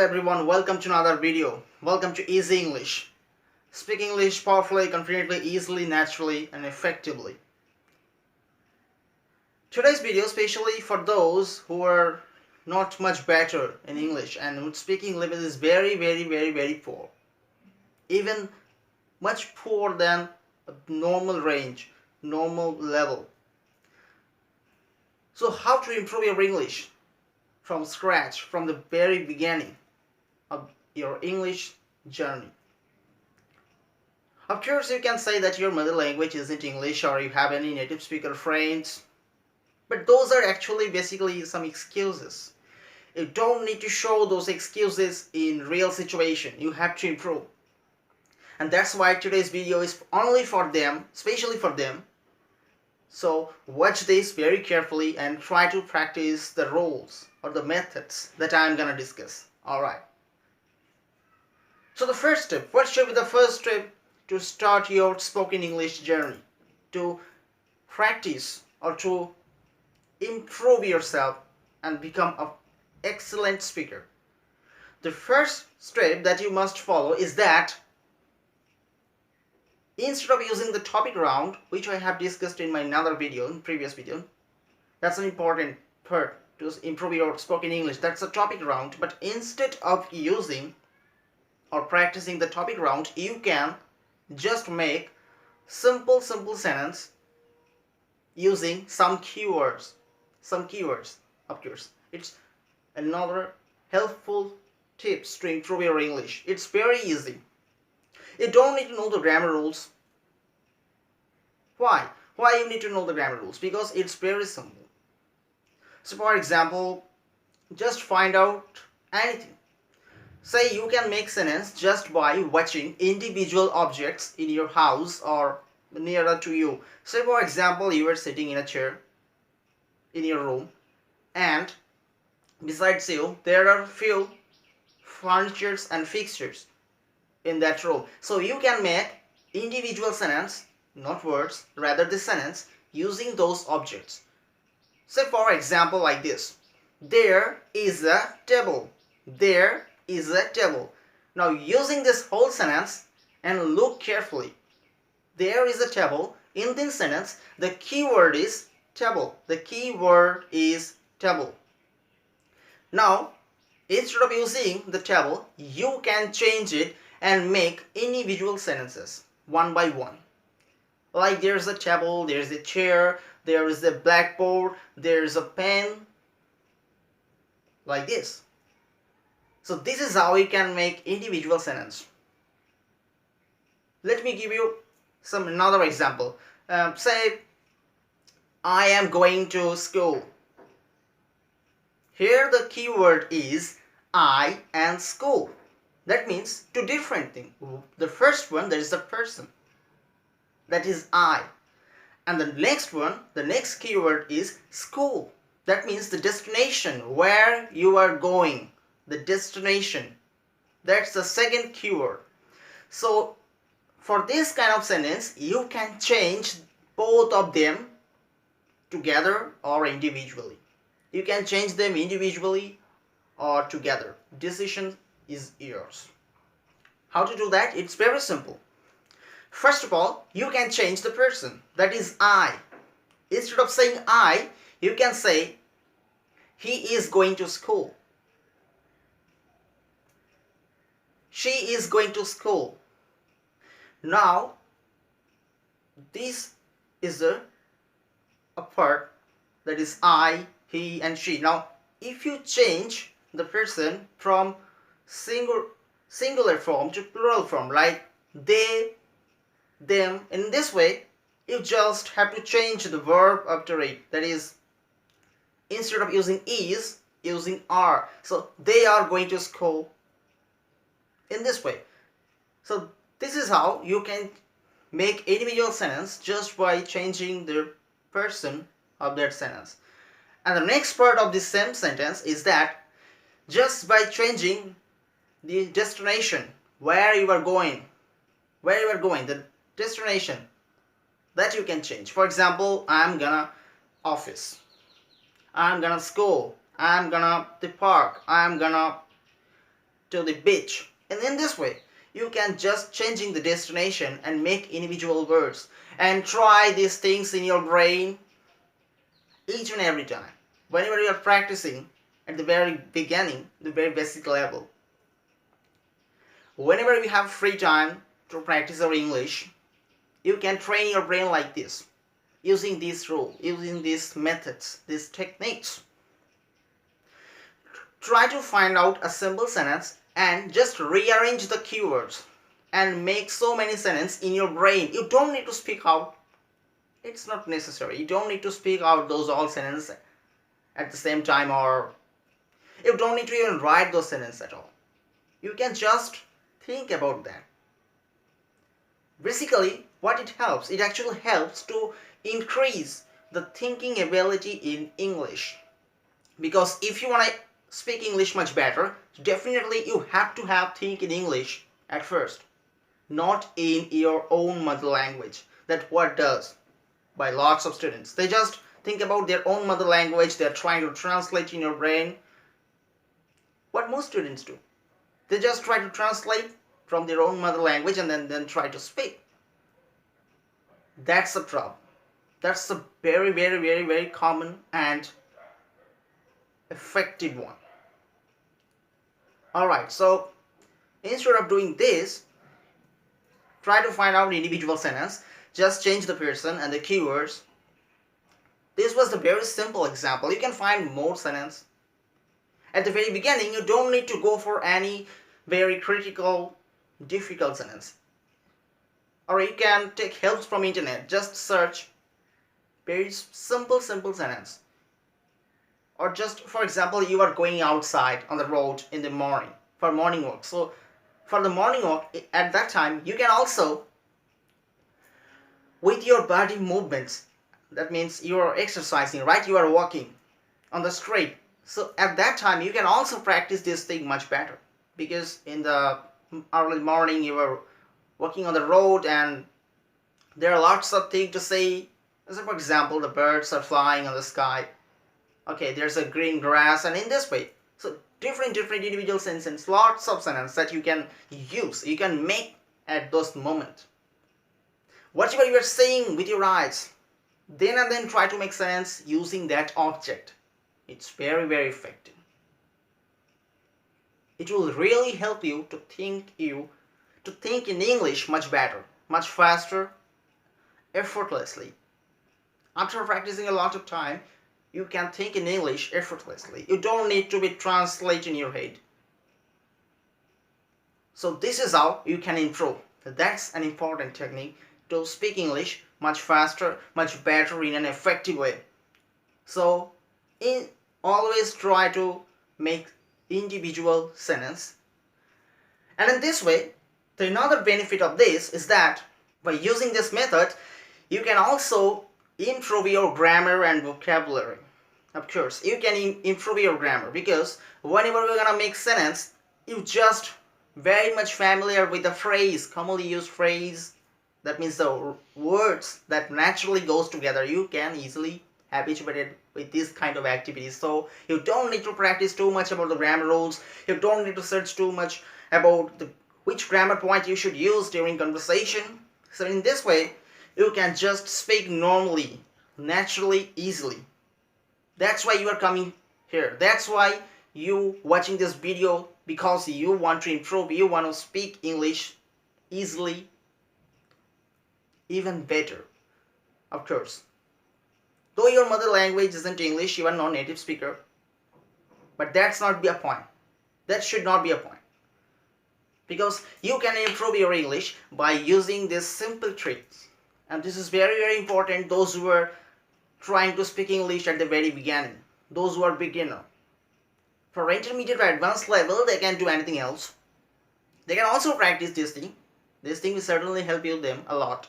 everyone, welcome to another video. Welcome to Easy English. Speak English powerfully, confidently, easily, naturally and effectively. Today's video especially for those who are not much better in English and whose speaking level is very poor. Even much poor than a normal range, normal level. So how to improve your English from scratch, from the very beginning of your English journey. Of course, you can say that your mother language isn't English or you have any native speaker friends, but those are actually basically some excuses. You don't need to show those excuses in real situation. You have to improve. And that's why today's video is only for them, especially for them. So watch this very carefully and try to practice the rules or the methods that I'm gonna discuss. Alright. So the first step, what should be the first step to start your spoken English journey? To practice or to improve yourself and become an excellent speaker. The first step that you must follow is that instead of using the topic round, which I have discussed in my another video, in previous video, that's an important part to improve your spoken English. That's a topic round, but instead of using or practicing the topic round, you can just make simple sentence using some keywords. Of course, it's another helpful tips to improve your English. It's very easy. You don't need to know the grammar rules. Why you need to know the grammar rules? Because it's very simple. So for example, just find out anything. Say you can make sentence just by watching individual objects in your house or nearer to you. Say for example, you are sitting in a chair in your room and besides you there are few furnitures and fixtures in that room. So you can make individual sentence, not words, rather the sentence using those objects. Say for example like this. There is a table. There is a table. Now using this whole sentence and look carefully. There is a table. In this sentence, the keyword is table. The keyword is table. Now, instead of using the table, you can change it and make individual sentences one by one. Like there's a table, there's a chair, there is a blackboard, there's a pen. Like this. So this is how you can make individual sentence. Let me give you another example. Say, I am going to school. Here the keyword is I and school. That means two different things. The first one, there is a person. That is I. And the next one, the next keyword is school. That means the destination, where you are going. The destination. That's the second keyword. So for this kind of sentence, you can change both of them together or individually. You can change them individually or together. Decision is yours. How to do that? It's very simple. First of all, you can change the person. That is I. Instead of saying I, you can say he is going to school. She is going to school. Now, this is a part that is I, he and she. Now, if you change the person from singular form to plural form, like they, them, in this way, you just have to change the verb after it. That is, instead of using is, using are. So, they are going to school. In this way. So this is how you can make individual sentence just by changing the person of that sentence. And the next part of this same sentence is that just by changing the destination, where you are going, the destination, that you can change. For example, I'm gonna office, I'm gonna school, I'm gonna the park, I'm gonna to the beach. And in this way, you can just changing the destination and make individual words and try these things in your brain each and every time. Whenever you are practicing at the very beginning, the very basic level. Whenever you have free time to practice your English, you can train your brain like this, using this rule, using these methods, these techniques. Try to find out a simple sentence and just rearrange the keywords and make so many sentences in your brain. You don't need to speak out. It's not necessary. You don't need to speak out those all sentences at the same time, or you don't need to even write those sentences at all. You can just think about that. Basically, what it helps, it actually helps to increase the thinking ability in English. Because if you want to speak English much better, definitely you have to have think in English at first, not in your own mother language. That what does by lots of students. They just think about their own mother language, they're trying to translate in your brain. What most students do, they just try to translate from their own mother language and then try to speak. That's the problem. That's a very, very, very, very common and effective one. Alright, so instead of doing this, try to find out individual sentence. Just change the person and the keywords. This was the very simple example. You can find more sentence. At the very beginning, you don't need to go for any very critical, difficult sentence. Or you can take helps from internet. Just search very simple sentence. Or just, for example, you are going outside on the road in the morning for morning walk. So for the morning walk, at that time, you can also, with your body movements, that means you are exercising, right? You are walking on the street. So at that time, you can also practice this thing much better. Because in the early morning, you are walking on the road and there are lots of things to say. So for example, the birds are flying on the sky. Okay, there's a green grass, and in this way, so different individual sentences, lots of sentences that you can use, you can make at those moments. Whatever you are saying with your eyes, then and then try to make sense using that object. It's very, very effective. It will really help you to think in English much better, much faster, effortlessly. After practicing a lot of time, you can think in English effortlessly. You don't need to be translating in your head. So this is how you can improve. That's an important technique to speak English much faster, much better in an effective way. So always try to make individual sentence. And in this way, the another benefit of this is that by using this method, you can also improve your grammar and vocabulary. Of course, you can improve your grammar because whenever we're gonna make sentence, you just very much familiar with the phrase, commonly used phrase. That means the words that naturally goes together. You can easily habituated with this kind of activities. So you don't need to practice too much about the grammar rules. You don't need to search too much about which grammar point you should use during conversation. So in this way, you can just speak normally, naturally, easily. That's why you are coming here. That's why you watching this video, because you want to improve, you want to speak English easily, even better. Of course, though your mother language isn't English, you are not native speaker, but that's not be a point. That should not be a point. Because you can improve your English by using these simple tricks. And this is very, very important. Those who are trying to speak English at the very beginning, those who are beginner. For intermediate or advanced level, they can do anything else. They can also practice this thing. This thing will certainly help you them a lot.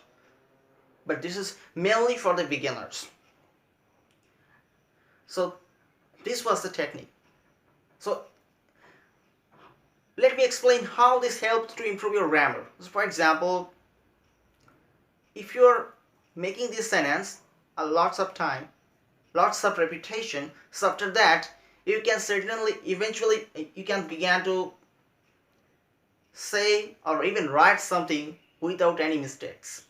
But this is mainly for the beginners. So this was the technique. So let me explain how this helps to improve your grammar. So for example, if you're making this sentence a lots of time, lots of repetition, so after that you can certainly eventually you can begin to say or even write something without any mistakes.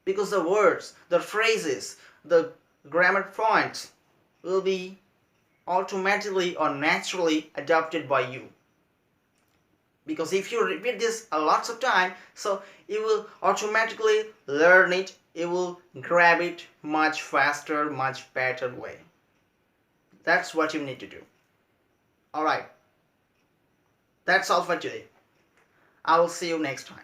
Because the words, the phrases, the grammar points will be automatically or naturally adopted by you. Because if you repeat this a lots of time, so you will automatically learn it, you will grab it much faster, much better way. That's what you need to do. Alright, that's all for today. I will see you next time.